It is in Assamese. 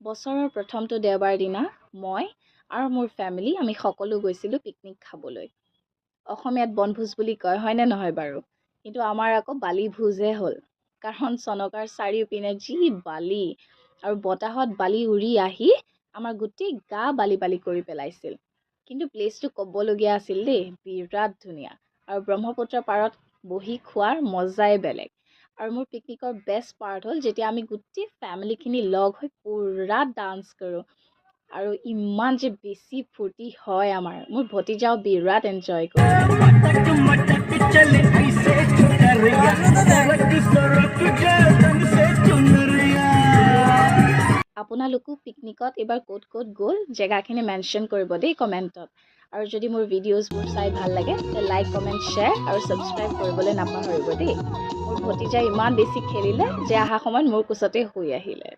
বছৰৰ প্ৰথমটো দেওবাৰ দিনা মই আৰু মোৰ ফেমিলি আমি সকলো গৈছিলোঁ পিকনিক খাবলৈ। অসমীয়াত বনভোজ বুলি কয়, হয়নে নহয় বাৰু? কিন্তু আমাৰ আকৌ বালি ভোজহে হ'ল। কাৰণ চনকাৰ চাৰিওপিনে যি বালি আৰু বতাহত বালি উৰি আহি আমাৰ গোটেই গা বালি বালি কৰি পেলাইছিল। কিন্তু প্লেচটো ক'বলগীয়া আছিল দেই, বিৰাট ধুনীয়া। আৰু ব্ৰহ্মপুত্ৰৰ পাৰত বহি খোৱাৰ মজাই বেলেগ। আৰু মোৰ পিকনিকৰ বেষ্ট পাৰ্ট হ'ল যেতিয়া আমি গোটেই ফেমিলিখিনি লগ হৈ পুৰা ডান্স কৰোঁ। আৰু ইমান যে বেছি ফূৰ্তি হয় আমাৰ। মোৰ ভতিজাও বিৰাট এনজয় কৰে। আপোনালোকো পিকনিকত এইবাৰ ক'ত ক'ত গ'ল জেগাখিনি মেনশ্যন কৰিব দেই কমেণ্টত। আৰু যদি মোৰ ভিডিঅ'জবোৰ চাই ভাল লাগে তে লাইক, কমেণ্ট, শ্বেয়াৰ আৰু ছাবস্ক্ৰাইব কৰিবলৈ নাপাহৰিব দেই। মোৰ ভতিজাই ইমান বেছি খেলিলে যে অহা সময়ত মোৰ কোচতে শুই আহিলে।